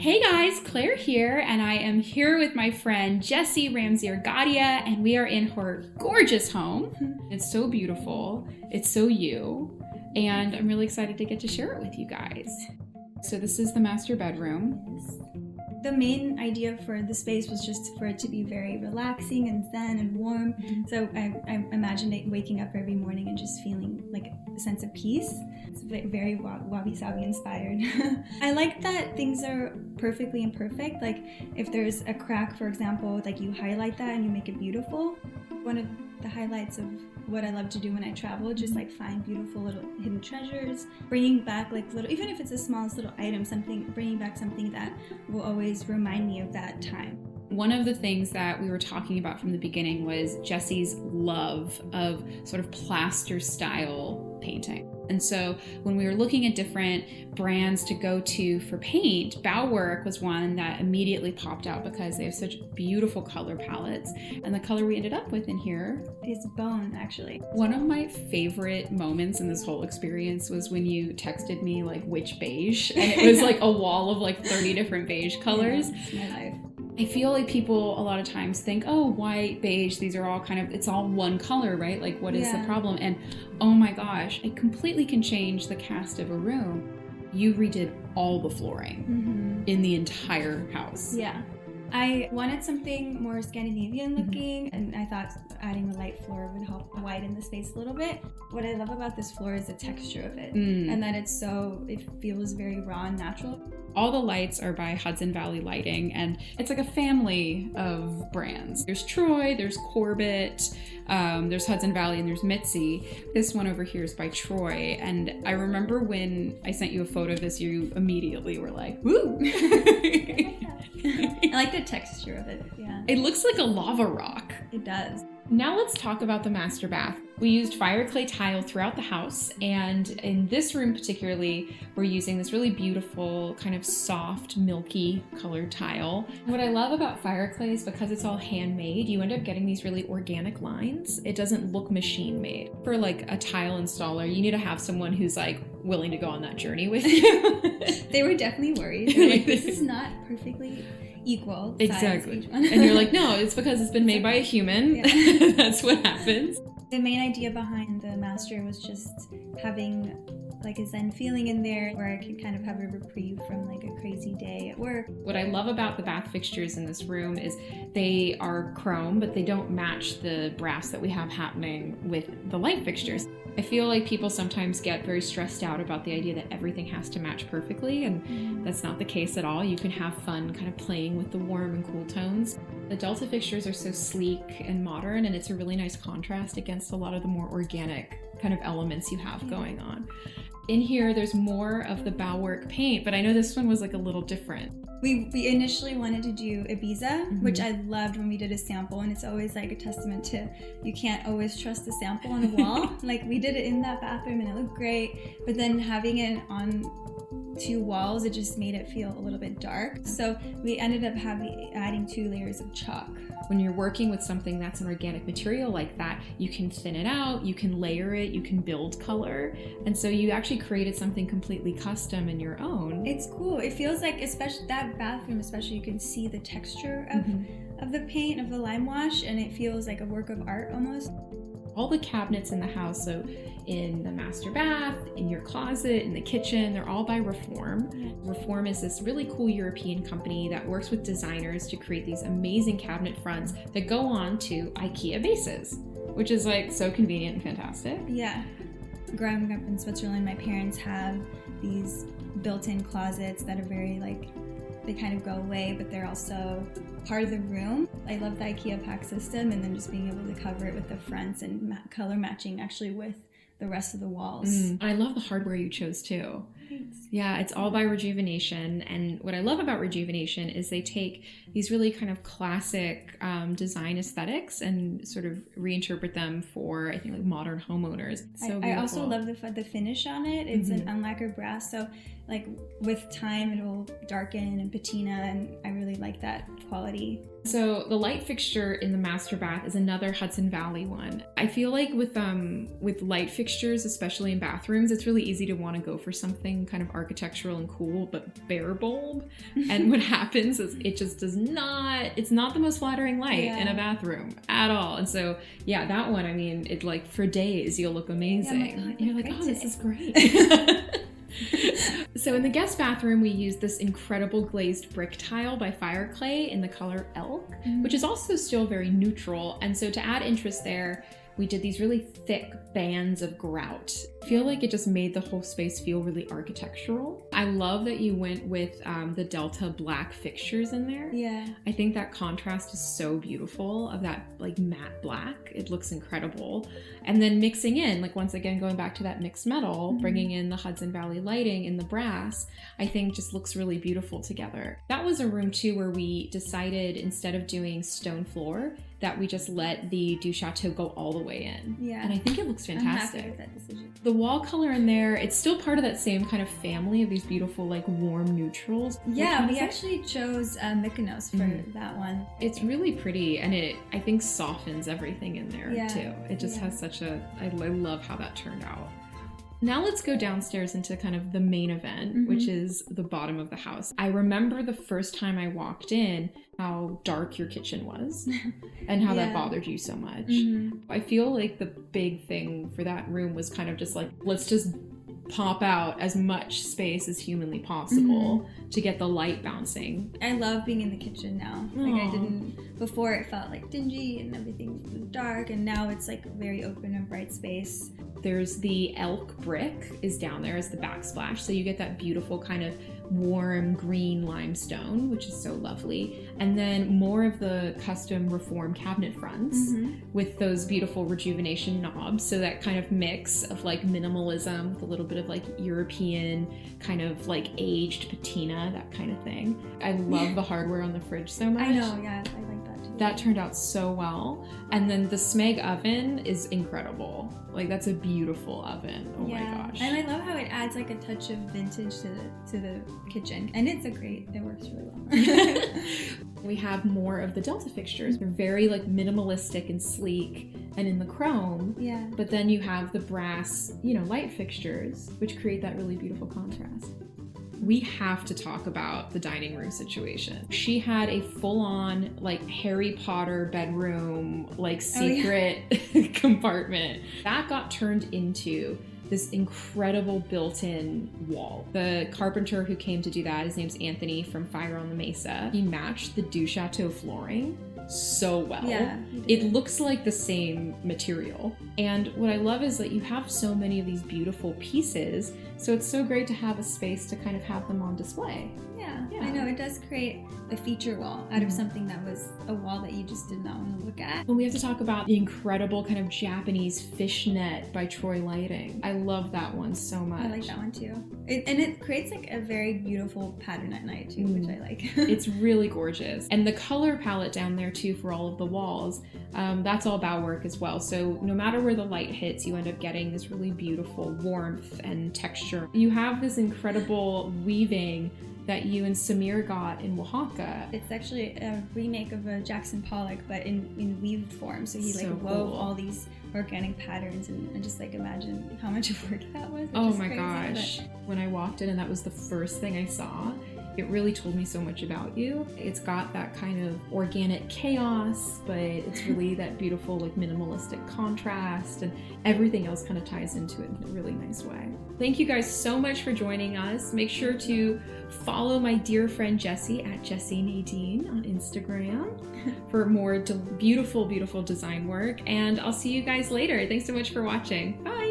Hey guys, Claire here, and I am here with my friend Jessi Ramseier Gadhia, and we are in her gorgeous home. It's so beautiful, it's so you, and I'm really excited to get to share it with you guys. So this is the master bedroom. Yes. The main idea for the space was just for it to be very relaxing and zen and warm. So I imagined it waking up every morning and just feeling like a sense of peace. It's very Wabi Sabi inspired. I like that things are perfectly imperfect. Like if there's a crack, for example, like you highlight that and you make it beautiful. One of the highlights of what I love to do when I travel, just like find beautiful little hidden treasures, bringing back like little, even if it's the smallest little item, bringing back something that will always remind me of that time. One of the things that we were talking about from the beginning was Jessi's love of sort of plaster style painting. And so when we were looking at different brands to go to for paint, Bauwerk was one that immediately popped out because they have such beautiful color palettes. And the color we ended up with in here is bone, actually. One of my favorite moments in this whole experience was when you texted me like which beige, and it was like a wall of like 30 different beige colors. Yeah, it's my life. I feel like people a lot of times think, oh, white, beige, these are all kind of, it's all one color, right? Like what is the problem? And oh my gosh, it completely can change the cast of a room. You redid all the flooring in the entire house. Yeah. I wanted something more Scandinavian looking, and I thought adding a light floor would help widen the space a little bit. What I love about this floor is the texture of it, and that it feels very raw and natural. All the lights are by Hudson Valley Lighting, and it's like a family of brands. There's Troy, there's Corbett, there's Hudson Valley, and there's Mitzi. This one over here is by Troy, and I remember when I sent you a photo of this, you immediately were like, woo! I like the texture of it, yeah. It looks like a lava rock. It does. Now let's talk about the master bath. We used Fireclay tile throughout the house, and in this room particularly, we're using this really beautiful kind of soft, milky colored tile. What I love about Fireclay is because it's all handmade, you end up getting these really organic lines. It doesn't look machine made. For like a tile installer, you need to have someone who's like willing to go on that journey with you. They were definitely worried. They were like, this is not perfectly equal size. Exactly. And you're like, no, it's because it's been made by a human. Yeah. That's what happens. The main idea behind the master was just having like a zen feeling in there where I can kind of have a reprieve from like a crazy day at work. What I love about the bath fixtures in this room is they are chrome, but they don't match the brass that we have happening with the light fixtures. I feel like people sometimes get very stressed out about the idea that everything has to match perfectly, and that's not the case at all. You can have fun kind of playing with the warm and cool tones. The Delta fixtures are so sleek and modern, and it's a really nice contrast against a lot of the more organic kind of elements you have going on. In here, there's more of the Bauwerk paint, but I know this one was like a little different. We initially wanted to do Ibiza, which I loved when we did a sample, and it's always like a testament to you can't always trust the sample on a wall. Like we did it in that bathroom and it looked great, but then having it on two walls, it just made it feel a little bit dark. So we ended up adding 2 layers of chalk. When you're working with something that's an organic material like that, you can thin it out, you can layer it, you can build color. And so you actually created something completely custom in your own. It's cool. It feels like, especially that bathroom, especially you can see the texture of the paint, of the lime wash, and it feels like a work of art almost. All the cabinets in the house, so in the master bath, in your closet, in the kitchen, they're all by Reform. Reform is this really cool European company that works with designers to create these amazing cabinet fronts that go on to IKEA bases, which is like so convenient and fantastic. Yeah. Growing up in Switzerland, my parents have these built-in closets that are very like, they kind of go away, but they're also part of the room. I love the IKEA pack system, and then just being able to cover it with the fronts and color matching actually with the rest of the walls. I love the hardware you chose too. Thanks. Yeah, it's all by Rejuvenation, and what I love about Rejuvenation is they take these really kind of classic design aesthetics and sort of reinterpret them for, I think, like modern homeowners. So I also love the finish on it. It's an unlacquered brass, so like with time it will darken and patina, and I really like that quality. So the light fixture in the master bath is another Hudson Valley one. I feel like with light fixtures, especially in bathrooms, it's really easy to want to go for something kind of architectural and cool, but bare bulb. And what happens is it just it's not the most flattering light in a bathroom at all. And so, yeah, that one, I mean, it like for days you'll look amazing. Yeah, you're like, oh, this is great. So in the guest bathroom, we used this incredible glazed brick tile by Fireclay in the color Elk, which is also still very neutral. And so to add interest there, we did these really thick bands of grout. I feel like it just made the whole space feel really architectural. I love that you went with the Delta black fixtures in there. Yeah. I think that contrast is so beautiful of that like matte black. It looks incredible. And then mixing in, like once again, going back to that mixed metal, bringing in the Hudson Valley lighting in the brass, I think just looks really beautiful together. That was a room too where we decided instead of doing stone floor, that we just let the DuChateau go all the way in. Yeah. And I think it looks fantastic. I'm happy with that decision. The wall color in there, it's still part of that same kind of family of these beautiful like warm neutrals. Yeah, we actually chose Mykonos for that one. It's really pretty, and it, I think, softens everything in there too. It just has such a, I love how that turned out. Now let's go downstairs into kind of the main event, which is the bottom of the house. I remember the first time I walked in, how dark your kitchen was and how that bothered you so much. I feel like the big thing for that room was kind of just like, let's just pop out as much space as humanly possible to get the light bouncing. I love being in the kitchen now. Like I didn't before, it felt like dingy and everything was dark, and now it's like a very open and bright space. There's the Elk brick is down there as the backsplash, so you get that beautiful kind of warm green limestone, which is so lovely. And then more of the custom reform cabinet fronts with those beautiful Rejuvenation knobs, so that kind of mix of like minimalism with a little bit of like European kind of like aged patina, that kind of thing. I love the hardware on the fridge so much. I know, yeah, I like that too. That turned out so well. And then the Smeg oven is incredible. Like, that's a beautiful oven. Oh my gosh. And I love how it adds like a touch of vintage to the kitchen. And it works really well. We have more of the Delta fixtures. They're very like minimalistic and sleek and in the chrome. Yeah. But then you have the brass, light fixtures, which create that really beautiful contrast. We have to talk about the dining room situation. She had a full-on like Harry Potter bedroom, like secret compartment. That got turned into this incredible built-in wall. The carpenter who came to do that, his name's Anthony from Fire on the Mesa. He matched the DuChateau flooring so well. Yeah, it looks like the same material. And what I love is that you have so many of these beautiful pieces, so it's so great to have a space to kind of have them on display. Yeah. I know, it does create a feature wall out of something that was a wall that you just did not want to look at. And we have to talk about the incredible kind of Japanese fishnet by Troy Lighting. I love that one so much. I like that one too. And it creates like a very beautiful pattern at night too, which I like. It's really gorgeous. And the color palette down there too for all of the walls, that's all Bauwerk as well. So no matter where the light hits, you end up getting this really beautiful warmth and texture. You have this incredible weaving that you and Samir got in Oaxaca. It's actually a remake of a Jackson Pollock, but in weaved form. So he So wove cool. all these organic patterns, and just like imagine how much work that was. Oh my gosh. When I walked in and that was the first thing I saw, it really told me so much about you. It's got that kind of organic chaos, but it's really that beautiful like minimalistic contrast, and everything else kind of ties into it in a really nice way. Thank you guys so much for joining us. Make sure to follow my dear friend Jessi at Jessi Nadine on Instagram for more beautiful, beautiful design work. And I'll see you guys later. Thanks so much for watching. Bye.